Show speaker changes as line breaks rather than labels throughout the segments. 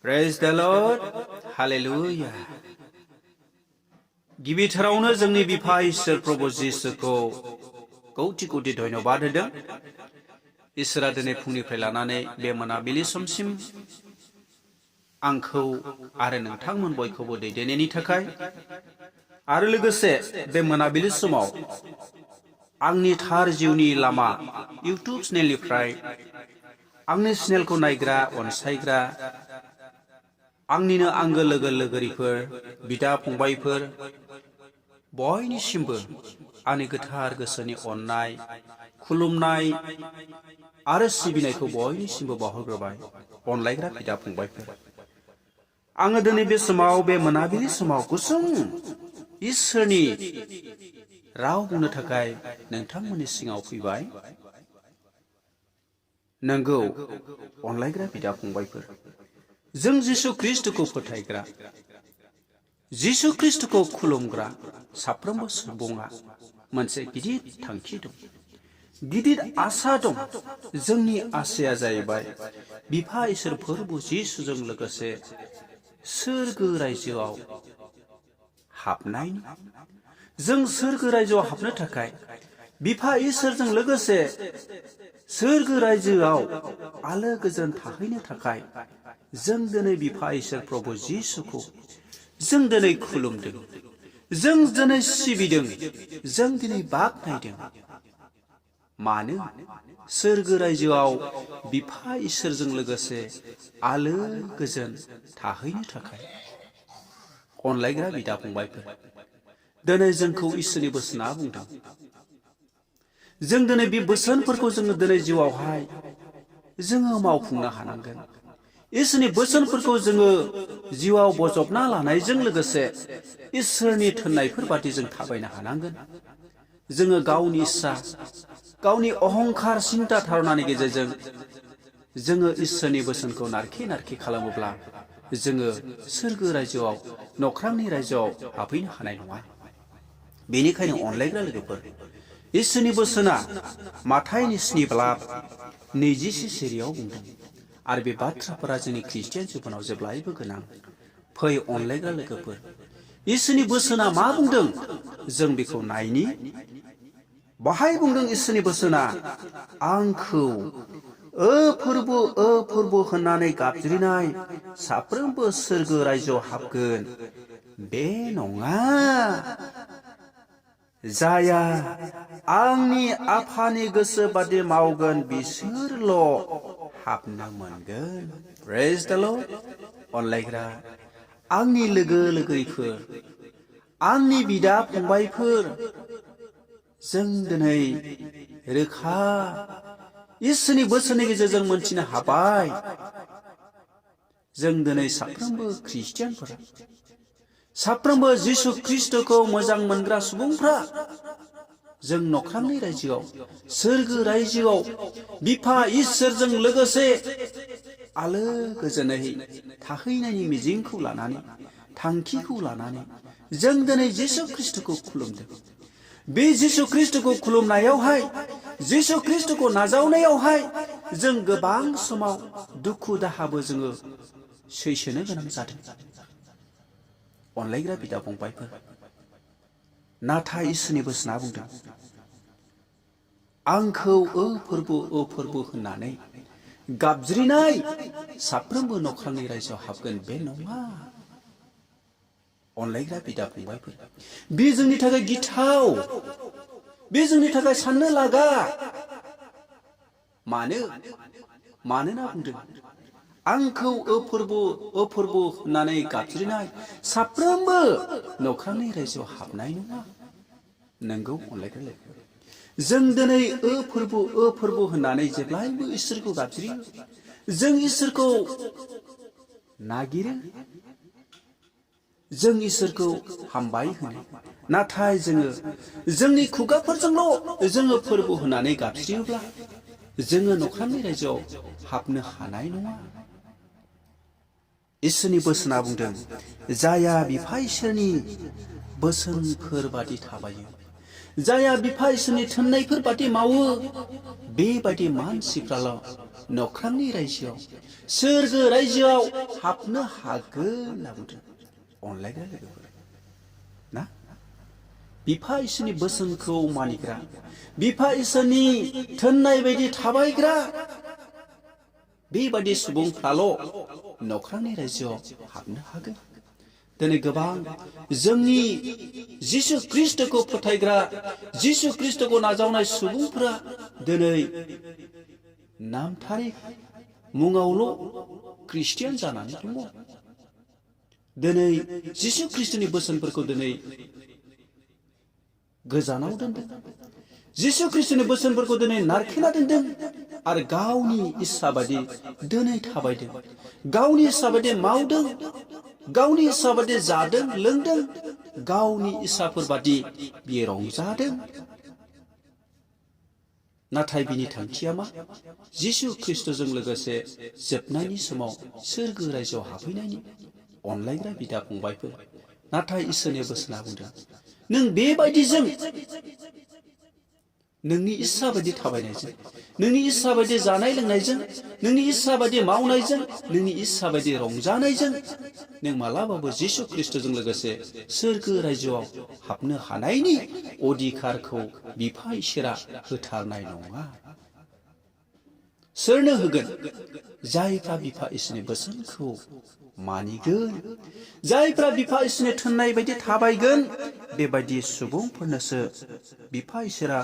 Praise the Lord. Hallelujah. गिबिथारावनो जोंनि बिफा इसोर प्रभु जिसुखौ कौटि कौटि धन्यबाद होदों। इसोरा दिनै फुंनिफ्राय लानानै बे मोनाबिलि समसिम आंखौ आरो नोंथांमोन बयखौबो दैदेननायनि थाखाय आरो लोगोसे बे मोनाबिलि समाव आंनि थार जिउनि लामा इउटुब चेनेलनिफ्राय आंनि चेनेलखौ नायग्रा अनसायग्रा आंनिनो आंगो लोगो लोगोरिफोर बिदा फंबायफोर बयनिसिमबो आंनि गोथार गोसोनि अननाय खुलुमनाय आरो सिबिनायखौ बयनिसिमबो बावहरग्रोबाय। अनलायग्रा बिदा फंबायफोर, आङो दिनै बे समाव बे मोनाबिलि समाव गुसुं इसोरनि राव बुंनो थाखाय नोंथांमोननि सिगाङाव फैबाय। नंगौ अनलायग्रा बिदा फंबायफोर, जों जिसु ख्रीष्टखौ फोथायग्रा, जिसु ख्रीष्टखौ खुलुमग्रा साफ्रोमबो सुबुङा मोनसे गिदिर थांखि दं, गिदिर आसा दं। जोंनि आसाया जाहैबाय बिफा इसोर फोरबो जिसुजों लोगोसे सोरगो रायजोआव हाबनायनि। जों सोरगो रायजोआव हाबनो थाखाय बिफा इसोरजों लोगोसे सोरगो रायजोआव आलो गोजोन थाहैनो थाखाय जों दिनै बिफा इसोर प्रभु जिसुखौ जों दिनै खुलुमदों, जों दिनै सिबिदों, जों दिनै बाख्नायदों। मानो? सोरगो रायजोआव बिफा इसोरजों लोगोसे आलो गोजोन थाहैनो थाखाय। अनलायग्रा बिदा फंबायफोर, दिनै जोंखौ इसोरनि बोसोना बुंदों। जों दिनै बे बोसोनफोरखौ जोङो दिनै जिउआवहाय जोङो मावफुंनो हानांगोन। इसोरनि बोसोनफोरखौ जोङो जिउआव बजबना लानायजों लोगोसे इसोरनि थिननायफोर बादि जों थाबायनो हानांगोन। जोङो गावनि इस्सा, गावनि अहंखार सिन्ता धारनानि गेजेरजों जोङो इसोरनि बोसोनखौ नारखि नारखि खालामोब्ला जोङो सोरगो रायजोआव नख्रांनि रायजोआव हाबहैनो हानाय नङा। बेनिखायनो अनलायग्रा लोगोफोर, इसोरनि बोसोना माथाइनि 7:20 सिरियाव बुंदों आरो बे बाथ्राफोरा जोंनि ख्रिस्टियान जिबनाव जेब्लायबो गोनां। फै अनलायग्रा लोगोफोर, इसोरनि बोसोना मा बुंदों जों बेखौ नायनि। बाहाय बुंदों इसोरनि बोसोना, आंखौ फोरबो होननानै गाबज्रिनाय साफ्रोमबो सोरगो रायजोआव हाबगोन बे नङा। जाया आंनि आफानि गोसो बादि मावगोन बिसोरल' हाबनो मोनगोन। प्रेज द लर्ड। अनलायग्रा आंनि लोगो लोगोरिफोर, आंनि बिदा फंबायफोर, जों दिनै रोखा इसोरनि बोसोननि गेजेरजों मोनथिनो हाबाय। जों दिनै साफ्रोमबो ख्रिस्टियानफोरा, साफ्रोमबो जिसु ख्रीष्टखौ मोजां मोनग्रा सुबुंफ्रा जों नख्रांनि रायजोआव सोरगो रायजोआव बिफा इसोरजों लोगोसे आलो गोजोनै थाहैनायनि मिजिंखौ लानानै, थांखिखौ लानानै जों दिनै जिसु ख्रीष्टखौ खुलुमदों। बे जिसु ख्रीष्टखौ खुलुमनायावहाय, जिसु ख्रीष्टखौ नाजावनायावहाय जों गोबां समाव दुखु दाहाबो जोङो सैसोनो गोनां जादों। अनलायग्रा बिदा फंबायफोर, नाथाय इसोरनि बोसोना बुंदों, आंखौ फोरबो होननानै गाबज्रिनाय साफ्रोमबो नख्रांनि रायजोआव हाबगोन बे नङा। अनलायग्रा बिदा फंबायफोर, बे जोंनि थाखाय गिथाव, बे जोंनि थाखाय साननो लागा। मानोना बुंदों, आंखौ फोरबो होननानै गाबज्रिनाय साफ्रोमबो नख्रांनि रायजोआव हाबनाय नङा। नंगौ अनलायग्रा लोगोफोर, जों दिनै फोरबो होननानै जेब्लायबो इसोरखौ गाबज्रियो, जों इसोरखौ नागिरो, जों इसोरखौ हामबाय होनो। नाथाय जोङो जोंनि खुगाफोरजोंल' जोङो फोरबो होननानै गाबज्रियोब्ला जोङो नख्रांनि रायजोआव हाबनो हानाय नङा। इसोरनि बोसोना बुंदों, जाया बिफा इसोरनि बोसोनफोर बादि थाबायो, जाया बिफा इसोरनि थिननायफोर बादि मावो, बेबायदि मानसिफ्राल' नख्रांनि रायजोआव सोरगो रायजोआव हाबनो हागोन होनना बुंदों अनलायग्रा लोगोफोर ना बिफा इसोरनि बोसोनखौ मानिग्रा बिफा इसोरनि थोननाय बायदि थाबायग्रा बेबायदि सुबुंफ्राल' नख्रांनि रायजोआव हाबनो हागोन दिनै गोबां जोंनि जिसु ख्रीष्टखौ फोथायग्रा जिसु ख्रीष्टखौ नाजावनाय सुबुंफोरा दिनै नामथारि मुङावल' ख्रिस्टियान जानानै दङ दिनै जिसु ख्रीष्टनि बोसोनफोरखौ दिनै गोजानाव दोनदों जिसु ख्रीष्टनि बोसोनफोरखौ दिनै नारखेना दोनदों आरो गावनि इस्सा बायदि दिनै थाबायदों गावनि इस्सा बायदि मावदों गावनि इस्सा बायदि जादों लोंदों गावनि इस्साफोर बायदि बियो रंजादों नाथाय बिनि थांखिया मा जिसु ख्रीष्टजों लोगोसे जोबनायनि समाव सोरगो रायजोआव हाबहैनायनि अनलायग्रा बिदा फंबायफोर नाथाय इसोरनि बोसोना बुंदों नों बेबायदिजों नोंनि इस्सा बायदि थाबायनायजों नोंनि इस्सा बायदि जानाय लोंनायजों नोंनि इस्सा बायदि मावनायजों नोंनि इस्सा बायदि रंजानायजों नों मालाबाबो जिसु ख्रीष्टजों लोगोसे सोरगो रायजोआव हाबनो हानायनि अधिकारखौ बिफा इसोरा होथारनाय नङा सोरनो होगोन जायफ्रा बिफा इसोरनि बोसोनखौ मानिगोन जायफ्रा बिफा इसोरनि थोननाय बायदि थाबायगोन बेबायदि सुबुंफोरनोसो बिफा इसोरा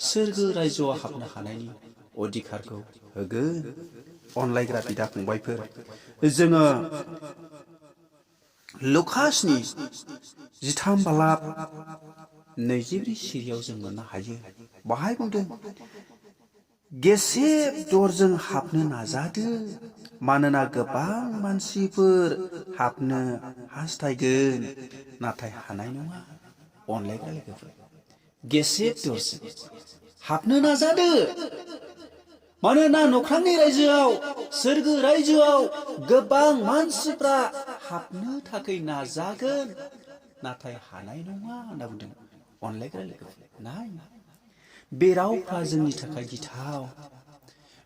सोरगो रायजोआव हाबनो हानायनि अधिकारखौ होगोन अनलायग्रा बिदा फंबायफोर जोङो लुकासनि 13 बालाब 24 सिरियाव जों मोननो हायो बाहाय बुंदों गेसेब दरजों हाबनो नाजादो मानोना गोबां मानसिफोर हाबनो हास्थायगोन नाथाय हानाय नङा अनलायग्रा लोगोफोर गेसेब दरजों हाबनो नाजादो मानोना नख्रांनि रायजोआव सोरगो रायजोआव गोबां मानसिफ्रा हाबनो थाखाय नाजागोन नाथाय हानाय नङा होनना बुंदों अनलायग्रा लोगोफोर नाय बे रावफ्रा जोंनि थाखाय गिथाव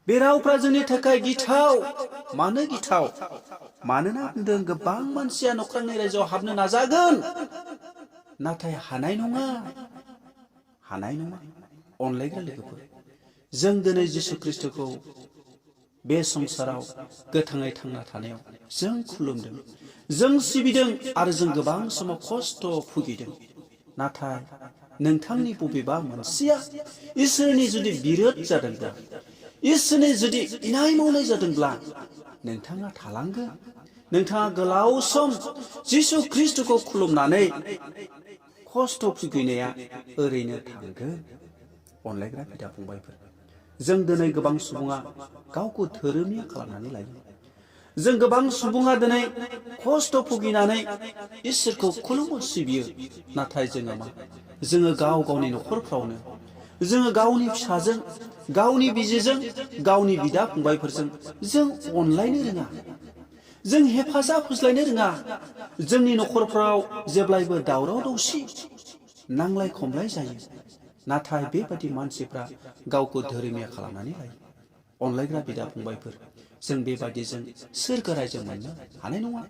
बे रावफ्रा जोंनि थाखाय गिथाव मानो गिथाव मानोना बुंदों गोबां मानसिया नख्रांनि रायजोआव हाबनो नाजागोन नाथाय हानाय नङा अनलायग्रा लोगोफोर जों दिनै जिसु ख्रीष्टखौ बे संसाराव गोथाङै थांना थानायाव जों खुलुमदों जों सिबिदों आरो जों गोबां समाव खस्थ' भुगिदों नाथाय नोंथांनि बबेबा मोनसेया इसोरनि जुदि बिरोध जादोंब्ला इसोरनि जुदि इनाय मावनाय जादोंब्ला नोंथाङा थालांगोन नोंथाङा गोलाव सम जिसु ख्रीष्टखौ खुलुमनानै खस्थ' भुगिनाया ओरैनो थांगोन अनलायग्रा बिदा फंबायफोर जों दिनै गोबां सुबुङा गावखौ धोरोमिया खालामनानै लायो जों गोबां सुबुङा दिनै खस्थ' भुगिनानै इसोरखौ खुलुमो सिबियो नाथाय जोङो गाव गावनि न'खरफ्रावनो जोङो गावनि फिसाजों गावनि बिजिजों गावनि बिदा फंबायफोरजों जों अनलायनो रोङा जों हेफाजाब होज्लायनो रोङा जोंनि न'खरफ्राव जेब्लायबो दावराव दावसि नांलाय खमलाय जायो नाथाय बेबादि मानसिफ्रा गावखौ धोरोमिया खालामनानै लायो अनलायग्रा बिदा फंबायफोर जों बेबादिजों सोरगो रायजो मोननो हानाय नङा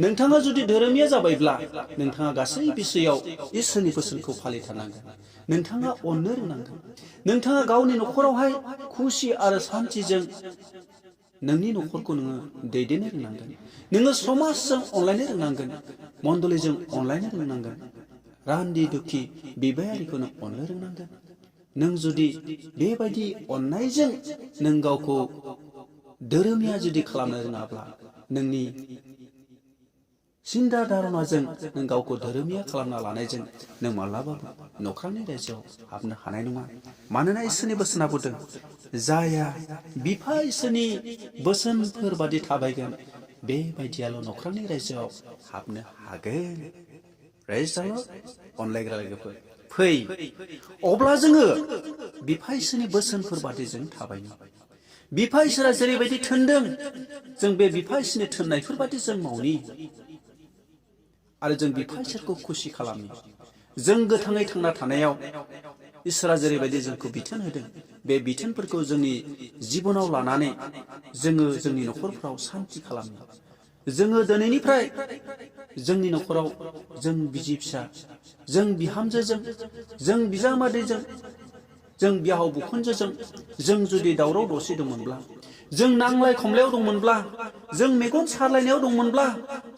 नोंथाङा जुदि धोरोमिया जाबायब्ला नोंथाङा गासै बिसयाव इसोरनि बोसोनखौ फालिथारनांगोन नोंथाङा अननो रोंनांगोन नोंथाङा गावनि न'खरावहाय खुसि आरो सान्थिजों नोंनि न'खरखौ नोङो दैदेननो रोंनांगोन नोङो समाजजों अनलायनो रोंनांगोन मण्डलीजों अनलायनो रोंनांगोन रान्दि दुखि बिबायारिखौ नों अननो रोंनांगोन नों जुदि बेबायदि अननायजों नों गावखौ धोरोमिया जुदि खालामनो रोङाब्ला नोंनि सिन्था धारणाजों नों गावखौ धोरोमिया खालामना लानायजों नों माब्लाबाबो नख्रांनि रायजोआव हाबनो हानाय नङा मानोना इसोरनि बोसोना बुंदों जाया बिफा इसोरनि बोसोनफोर बादि थाबायगोन बेबायदियाल' नख्रांनि रायजोआव हाबनो हागोन अनलायग्रा लोगोफोर फै अब्ला जोङो बिफा इसोरनि बोसोनफोर बादि जों थाबायनो बिफा इसोरा जेरैबायदि थोनदों जों बे बिफा इसोरनि थोननायफोर बादि जों मावनि आरो जों बिफा इसोरखौ खुसि खालामनि जों गोथाङै थांना थानायाव इसोरा जेरैबायदि जोंखौ बिथोन होदों बे बिथोनफोरखौ जोंनि जिबनाव लानानै जोङो जोंनि न'खरफ्राव सान्ति खालामो। जोङो दिनैनिफ्राय जोंनि न'खराव जों बिसि फिसा, जों बिहामजोजों, जों बिजामादैजों, जों बिहाव बिखुनजोजों जों जुदि दावराव दावसि दंमोनब्ला, जों नांलाय खमलायाव दंमोनब्ला, जों मेगन सारलायनायाव दंमोनब्ला,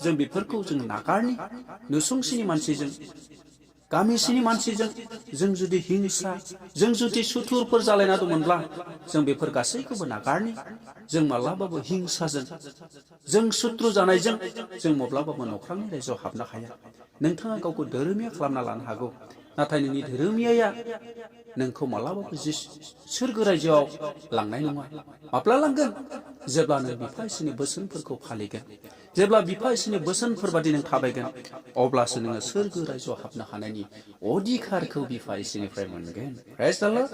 जों बेफोरखौ जों नागारनि। नसुंसेनि मानसिजों, गामिसेनि मानसिजों जों जुदि हिंसा, जों जुदि सुथुरफोर जालायना दंमोनब्ला, जों बेफोर गासैखौबो नागारनि। जों माब्लाबाबो हिंसाजों, जों सुथ्रु जानायजों जों माब्लाबाबो न'खरनि रायजोआव हाबनो हाया। नोंथाङा गावखौ धोरोमिया खालामना लानो हागौ, नाथाय नोंनि धोरोमियाया नोंखौ माब्लाबाबो सोरगो रायजोआव लांनाय नङा। माब्ला लांगोन? जेब्ला नों बिफा इसोरनि बोसोनफोरखौ फालिगोन, जेब्ला बिफा इसोरनि बोसोनफोर बादि नों थाबायगोन, अब्लासो नोङो सोरगो रायजोआव हाबनो हानायनि अधिकारखौ बिफा इसोरनिफ्राय मोनगोन। प्रेज द लर्ड।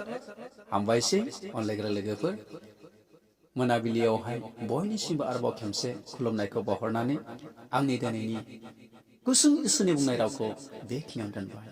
हामबायसै अनलायग्रा लोगोफोर। मोनाबिलियावहाय बयनिसिमबो आरोबाव खेमसे खुलुमनायखौ बावहरनानै आंनि दिनैनि गुसुं इसोरनि बुंनाय रावखौ बेखिनियावनो दोनबाय।